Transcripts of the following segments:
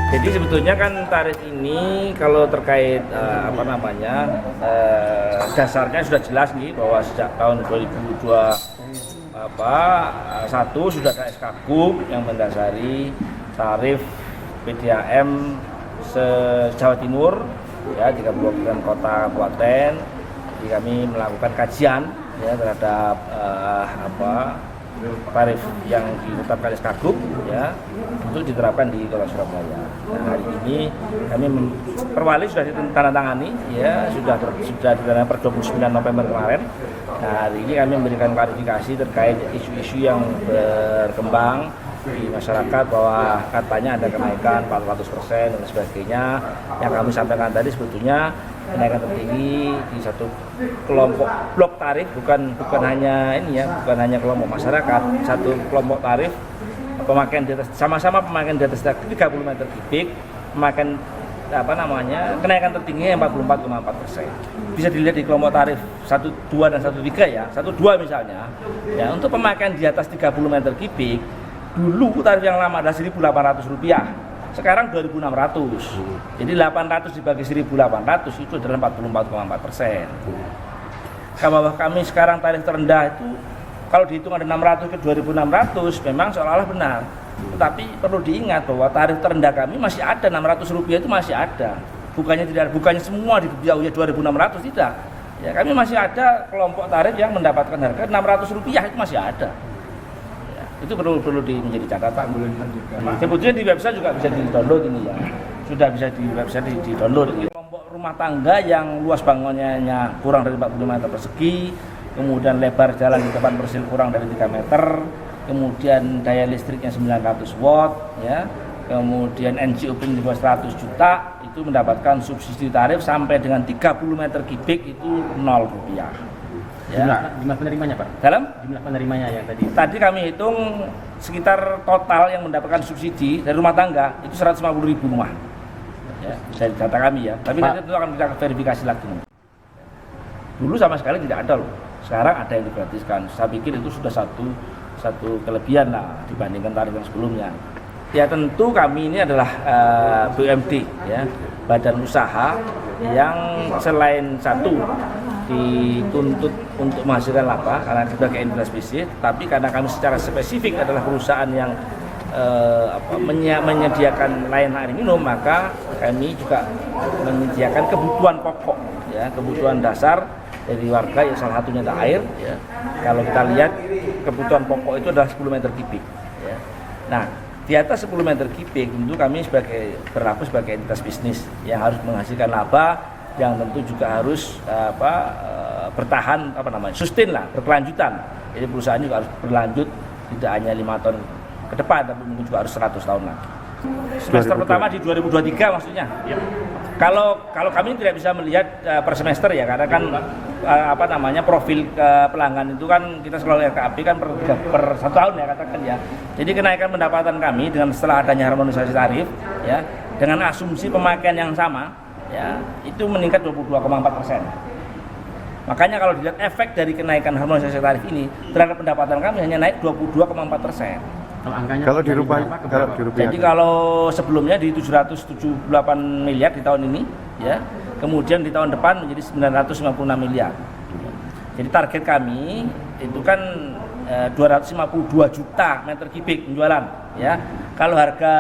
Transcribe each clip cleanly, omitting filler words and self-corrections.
Jadi sebetulnya kan tarif ini kalau terkait dasarnya sudah jelas nih bahwa sejak tahun 2021 sudah ada SK-Gub yang mendasari tarif PDAM se-Jawa Timur ya 30 kota kabupaten. Jadi kami melakukan kajian ya terhadap tarif yang ditetapkan SK-Gub ya untuk diterapkan di Kota Surabaya. Nah, hari ini kami perwali sudah ditandatangani ya sudah ditandatangani per 29 November kemarin. Nah, hari ini kami memberikan klarifikasi terkait isu-isu yang berkembang di masyarakat bahwa katanya ada kenaikan 400% dan sebagainya. Yang kami sampaikan tadi sebetulnya kenaikan tertinggi di satu kelompok blok tarif bukan hanya kelompok masyarakat, satu kelompok tarif pemakaian di atas sama-sama pemakaian di atas 30 meter kubik pemakaian kenaikan tertingginya 44,4%. Bisa dilihat di kelompok tarif 1, 2 dan 1, 3 ya. 1, 2 misalnya. Ya, untuk pemakaian di atas 30 meter kubik dulu tarif yang lama adalah Rp1.800. Sekarang 2.600. Jadi 800 dibagi 1.800 itu adalah 44,4%. Kalau kami sekarang tarif terendah itu kalau dihitung ada 600 ke 2.600 memang seolah-olah benar. Tetapi perlu diingat bahwa tarif terendah kami masih ada Rp600 itu masih ada. Bukannya semua di jauhnya 2.600 tidak. Ya, kami masih ada kelompok tarif yang mendapatkan harga Rp600 itu masih ada. Itu perlu menjadi catatan. Sebetulnya di website juga bisa di-download ini ya. Sudah bisa di website di-download. Kelompok rumah tangga yang luas bangunannya kurang dari 40 meter persegi, kemudian lebar jalan di depan persil kurang dari 3 meter, kemudian daya listriknya 900 watt ya. Kemudian NGOP di bawah 100 juta itu mendapatkan subsidi tarif sampai dengan 30 meter kubik itu Rp0. Ya. Jumlah penerimanya Pak? Dalam? Jumlah penerimanya yang tadi? Tadi kami hitung sekitar total yang mendapatkan subsidi dari rumah tangga itu 150.000 rumah ya, dari data kami ya. Tapi nanti itu akan kita verifikasi lagi. Dulu sama sekali tidak ada loh. Sekarang ada yang digratiskan. Saya pikir itu sudah satu kelebihan lah dibandingkan tarif yang sebelumnya. Ya tentu kami ini adalah BUMD ya, badan usaha yang selain satu dituntut untuk menghasilkan laba karena sebagai entitas bisnis, tapi karena kami secara spesifik adalah perusahaan yang menyediakan layanan air minum, maka kami juga menyediakan kebutuhan pokok ya, kebutuhan dasar dari warga yang salah satunya adalah air ya. Kalau kita lihat kebutuhan pokok itu adalah 10 meter kubik ya. Nah, di atas 10 meter kubik tentu kami berlaku sebagai entitas bisnis yang harus menghasilkan laba yang tentu juga harus bertahan sustain lah, berkelanjutan. Jadi perusahaan juga harus berlanjut tidak hanya 5 tahun ke depan tapi mungkin juga harus 100 tahun lagi. Semester pertama di 2023 maksudnya. Ya. Kalau kami tidak bisa melihat per semester ya karena kan profil pelanggan itu kan kita selalu RKAP kan per 1 tahun ya katakan ya. Jadi kenaikan pendapatan kami dengan setelah adanya harmonisasi tarif ya dengan asumsi pemakaian yang sama ya itu meningkat 22,4%. Makanya kalau dilihat efek dari kenaikan harmonisasi tarif ini terhadap pendapatan kami hanya naik 22,4%. Kalau dirubah, jadi kalau sebelumnya di 778 miliar di tahun ini ya, kemudian di tahun depan menjadi 956 miliar. Jadi target kami itu kan 252 juta meter kubik penjualan ya. Kalau harga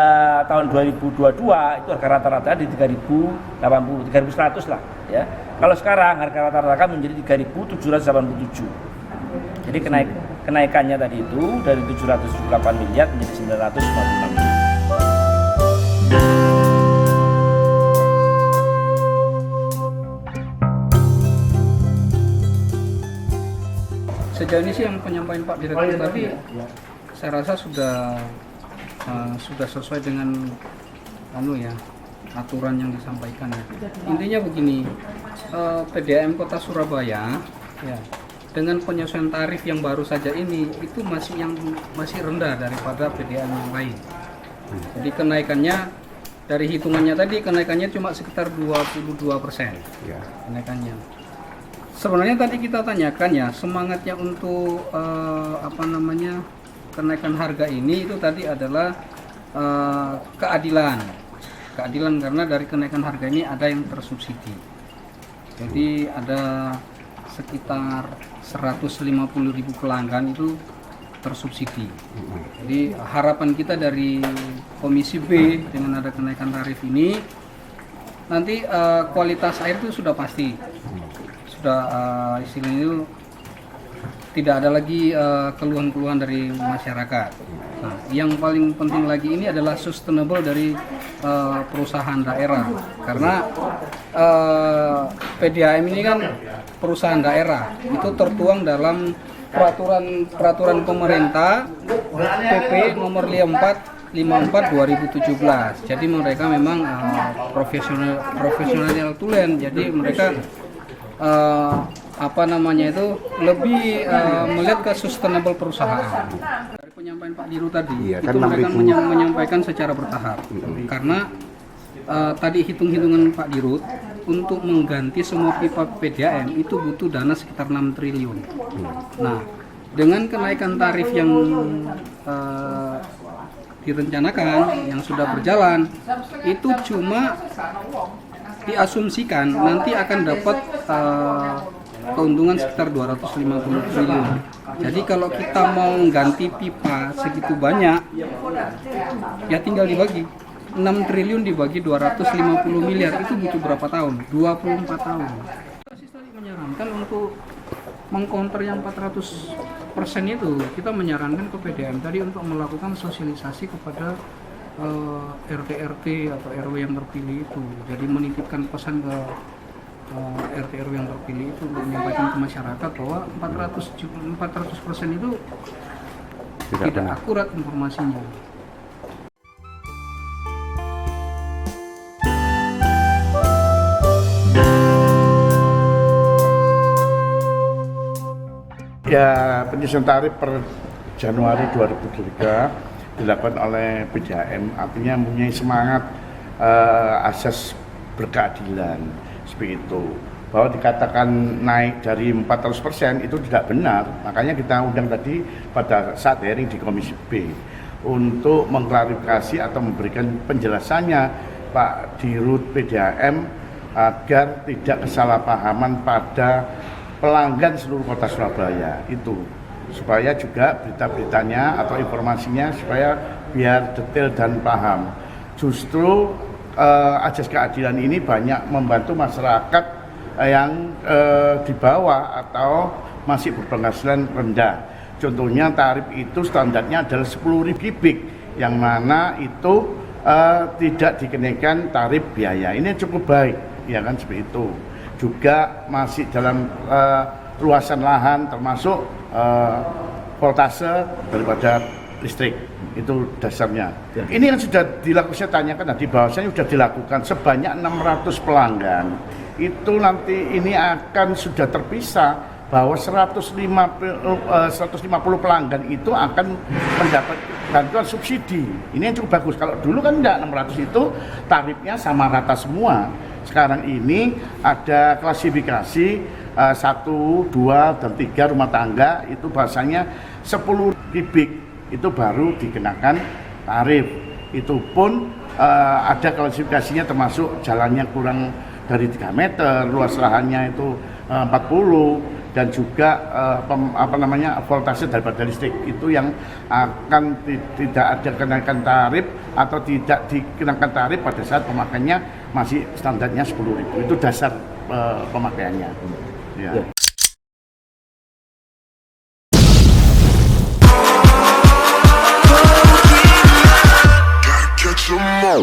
tahun 2022 itu harga rata-rata di 3.080, 3.100 lah ya. Kalau sekarang harga rata-rata kami menjadi 3.787. Jadi kenaikannya tadi itu dari 778 miliar menjadi 956 miliar. Sejauh ini sih yang penyampaian Pak Direktur tadi saya rasa sudah sesuai dengan aturan yang disampaikan ya. Intinya begini, PDAM Kota Surabaya ya, dengan penyesuaian tarif yang baru saja ini itu masih rendah daripada PDAM yang lain. Jadi kenaikannya dari hitungannya tadi kenaikannya cuma sekitar 22% kenaikannya. Sebenarnya tadi kita tanyakan ya semangatnya untuk kenaikan harga ini itu tadi adalah keadilan. keadilan karena dari kenaikan harga ini ada yang tersubsidi. Jadi ada sekitar 150.000 pelanggan itu tersubsidi. Jadi harapan kita dari Komisi B dengan ada kenaikan tarif ini, nanti kualitas air itu sudah pasti, sudah istilahnya itu tidak ada lagi keluhan-keluhan dari masyarakat. Nah, yang paling penting lagi ini adalah sustainable dari perusahaan daerah, karena PDAM ini kan perusahaan daerah, itu tertuang dalam peraturan pemerintah PP nomor 54 2017. Jadi mereka memang profesional tulen. Jadi mereka lebih melihat ke sustainable perusahaan. Dari penyampaian Pak Diru tadi, Iya, itu kan mereka 6.000. menyampaikan secara bertahap. Karena tadi hitung-hitungan Pak Dirut untuk mengganti semua pipa PDAM itu butuh dana sekitar 6 triliun. Nah, dengan kenaikan tarif yang direncanakan, yang sudah berjalan, itu cuma diasumsikan nanti akan dapat keuntungan sekitar 250 triliun. Jadi kalau kita mau ganti pipa segitu banyak, ya tinggal dibagi. 6 triliun dibagi 250 miliar itu butuh berapa tahun? 24 tahun. Kita tadi menyarankan untuk mengcounter yang 400% itu, kita menyarankan ke PDAM tadi untuk melakukan sosialisasi kepada RT-RT atau RW yang terpilih itu. Jadi menitipkan pesan ke RT-RW yang terpilih itu untuk menyampaikan ke masyarakat bahwa 400% itu tidak akurat informasinya. Ya, penyusunan tarif per Januari 2023 dilakukan oleh PDAM, artinya mempunyai semangat asas berkeadilan seperti itu. Bahwa dikatakan naik dari 400% itu tidak benar. Makanya kita undang tadi pada saat hearing di Komisi B untuk mengklarifikasi atau memberikan penjelasannya Pak Dirut PDAM agar tidak kesalahpahaman pada pelanggan seluruh kota Surabaya itu, supaya juga berita-beritanya atau informasinya supaya biar detail dan paham. Justru asas keadilan ini banyak membantu masyarakat yang di bawah atau masih berpenghasilan rendah. Contohnya tarif itu standarnya adalah 10.000 kubik, yang mana itu tidak dikenakan tarif biaya. Ini cukup baik, ya kan, seperti itu. Juga masih dalam luasan lahan, termasuk voltase daripada listrik, itu dasarnya. Ini yang sudah dilakukan, saya tanyakan tadi bahwasanya sudah dilakukan sebanyak 600 pelanggan. Itu nanti ini akan sudah terpisah bahwa 150 pelanggan itu akan mendapat bantuan subsidi. Ini yang cukup bagus. Kalau dulu kan enggak, 600 itu tarifnya sama rata semua. Sekarang ini ada klasifikasi 1, 2, dan 3 rumah tangga, itu bahasanya 10 kubik itu baru dikenakan tarif. Itu pun ada klasifikasinya, termasuk jalannya kurang dari 3 meter, luas lahannya itu 40, dan juga voltase daripada listrik itu yang akan tidak ada kenaikan tarif atau tidak dikenakan tarif pada saat pemakaiannya masih standarnya 10.000. Itu dasar pemakaiannya. Ya. Catch 'em all.